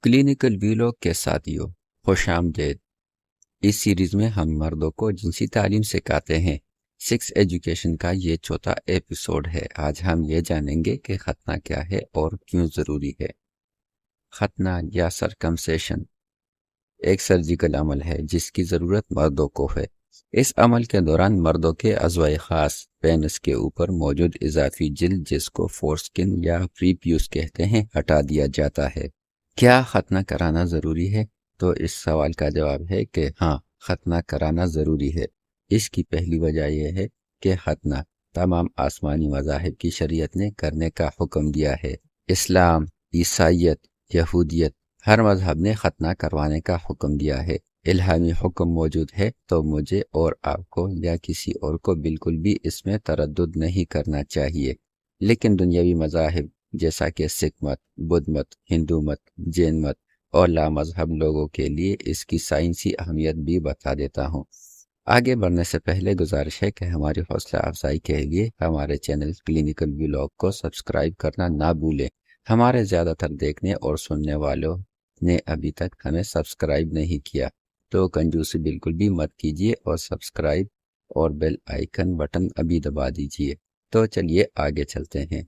Clinical ویلوگ کے ساتھیوں خوش آمدید۔ اس سیریز میں ہم مردوں کو جنسی تعلیم سکھاتے ہیں۔ سیکس ایجوکیشن کا یہ چوتھا ایپیسوڈ ہے۔ آج ہم یہ جانیں گے کہ ختنہ کیا ہے اور کیوں ضروری ہے۔ ختنہ یا سرکمسیشن ایک سرجیکل عمل ہے جس کی ضرورت مردوں کو ہے۔ اس عمل کے دوران مردوں کے اعضائے خاص پینس کے اوپر موجود اضافی جلد، جس کو فورسکن یا پریپیوس کہتے ہیں، ہٹا دیا جاتا ہے۔ کیا ختنہ کرانا ضروری ہے؟ تو اس سوال کا جواب ہے کہ ہاں، ختنہ کرانا ضروری ہے۔ اس کی پہلی وجہ یہ ہے کہ ختنہ تمام آسمانی مذاہب کی شریعت نے کرنے کا حکم دیا ہے۔ اسلام، عیسائیت، یہودیت، ہر مذہب نے ختنہ کروانے کا حکم دیا ہے۔ الہامی حکم موجود ہے تو مجھے اور آپ کو یا کسی اور کو بالکل بھی اس میں تردد نہیں کرنا چاہیے۔ لیکن دنیاوی مذاہب جیسا کہ سکھ مت، بدھ مت، ہندو مت، جین مت اور لامذہب لوگوں کے لیے اس کی سائنسی اہمیت بھی بتا دیتا ہوں۔ آگے بڑھنے سے پہلے گزارش ہے کہ ہماری حوصلہ افزائی کے لیے ہمارے چینل کلینکل ویلاگ کو سبسکرائب کرنا نہ بھولیں۔ ہمارے زیادہ تر دیکھنے اور سننے والوں نے ابھی تک ہمیں سبسکرائب نہیں کیا، تو کنجوسی بالکل بھی مت کیجیے اور سبسکرائب اور بیل آئیکن بٹن ابھی دبا دیجیے۔ تو چلیے آگے چلتے ہیں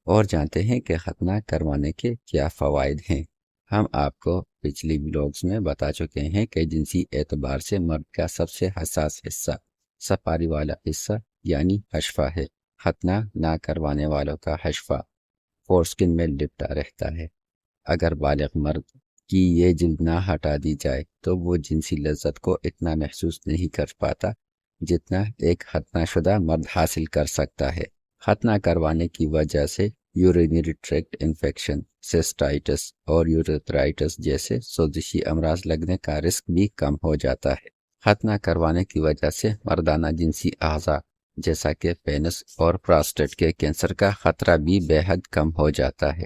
اور جانتے ہیں کہ ختنہ کروانے کے کیا فوائد ہیں۔ ہم آپ کو پچھلی ولاگز میں بتا چکے ہیں کہ جنسی اعتبار سے مرد کا سب سے حساس حصہ سپاری والا حصہ یعنی حشفہ ہے۔ ختنہ نہ کروانے والوں کا حشفہ فورسکن میں لپٹا رہتا ہے۔ اگر بالغ مرد کی یہ جلد نہ ہٹا دی جائے تو وہ جنسی لذت کو اتنا محسوس نہیں کر پاتا جتنا ایک ختنہ شدہ مرد حاصل کر سکتا ہے۔ ختنہ کروانے کی وجہ سے یورینری ٹریکٹ انفیکشن، سسٹائٹس اور یوریتھرائٹس جیسے سوزشی امراض لگنے کا رسک بھی کم ہو جاتا ہے۔ ختنہ کروانے کی وجہ سے مردانہ جنسی اعضاء جیسا کہ پینس اور پراسٹیٹ کے کینسر کا خطرہ بھی بے حد کم ہو جاتا ہے۔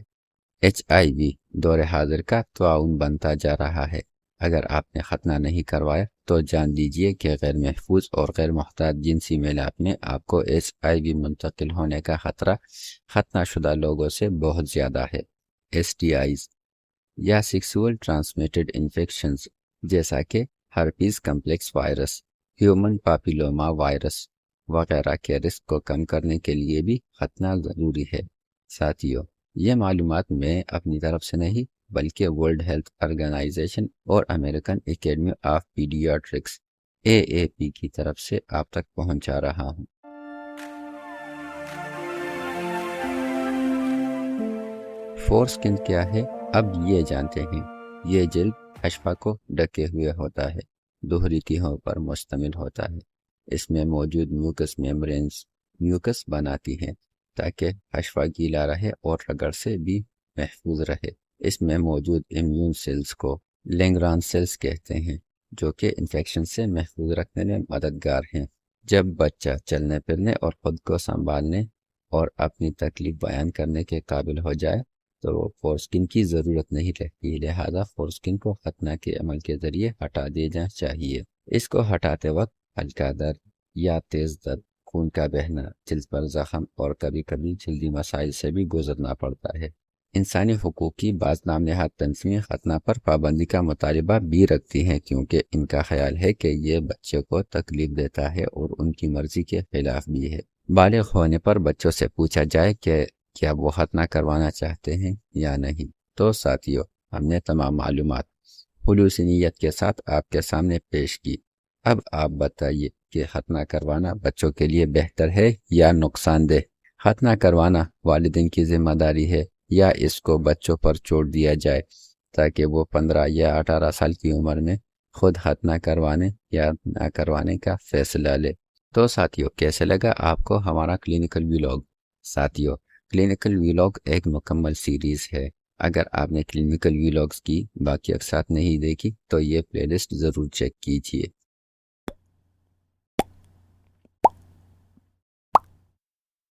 HIV دور حاضر کا تعاون بنتا جا رہا ہے۔ اگر آپ نے ختنہ نہیں کروایا تو جان لیجئے کہ غیر محفوظ اور غیر محتاط جنسی میلات میں آپ کو HIV منتقل ہونے کا خطرہ ختنہ شدہ لوگوں سے بہت زیادہ ہے۔ STIs یا سیکسول ٹرانسمیٹڈ انفیکشنز جیسا کہ ہرپیز کمپلیکس وائرس، ہیومن پاپیلوما وائرس وغیرہ کے رسک کو کم کرنے کے لیے بھی ختنہ ضروری ہے۔ ساتھیو، یہ معلومات میں اپنی طرف سے نہیں بلکہ ورلڈ ہیلتھ آرگنائزیشن اور American academy of paediatrics AAP کی طرف سے آپ تک پہنچا رہا ہوں۔ فورسکن کیا ہے؟ اب یہ جانتے ہیں۔ یہ جلد حشفہ کو ڈھکے ہوئے ہوتا ہے، دوہری تہوں پر مشتمل ہوتا ہے۔ اس میں موجود میوکس میمبرینز میوکس بناتی ہیں تاکہ حشفہ گیلا رہے اور رگڑ سے بھی محفوظ رہے۔ اس میں موجود امیون سیلز کو لینگران سیلز کہتے ہیں، جو کہ انفیکشن سے محفوظ رکھنے میں مددگار ہیں۔ جب بچہ چلنے پھرنے اور خود کو سنبھالنے اور اپنی تکلیف بیان کرنے کے قابل ہو جائے تو فورسکن کی ضرورت نہیں رہتی، لہذا فورسکن کو ختنہ کے عمل کے ذریعے ہٹا دینا چاہیے۔ اس کو ہٹاتے وقت ہلکا درد یا تیز درد، خون کا بہنا، جلد پر زخم اور کبھی کبھی جلدی مسائل سے بھی گزرنا پڑتا ہے۔ انسانی حقوق کی بعض نام نہاد تنظیمیں ختنہ پر پابندی کا مطالبہ بھی رکھتی ہیں، کیونکہ ان کا خیال ہے کہ یہ بچے کو تکلیف دیتا ہے اور ان کی مرضی کے خلاف بھی ہے۔ بالغ ہونے پر بچوں سے پوچھا جائے کہ کیا وہ ختنہ کروانا چاہتے ہیں یا نہیں، تو ساتھیو، ہم نے تمام معلومات خلوص نیت کے ساتھ آپ کے سامنے پیش کی۔ اب آپ بتائیے کہ ختنہ کروانا بچوں کے لیے بہتر ہے یا نقصان دہ؟ ختنہ کروانا والدین کی ذمہ داری ہے یا اس کو بچوں پر چھوڑ دیا جائے تاکہ وہ 15 یا 18 سال کی عمر میں خود ختنہ کروانے یا نہ کروانے کا فیصلہ لے؟ تو ساتھیو، کیسے لگا آپ کو ہمارا کلینکل ویلاگ؟ ساتھیو، کلینکل ویلاگ ایک مکمل سیریز ہے۔ اگر آپ نے کلینکل ویلاگز کی باقی اقساط نہیں دیکھی تو یہ پلے لسٹ ضرور چیک کیجیے۔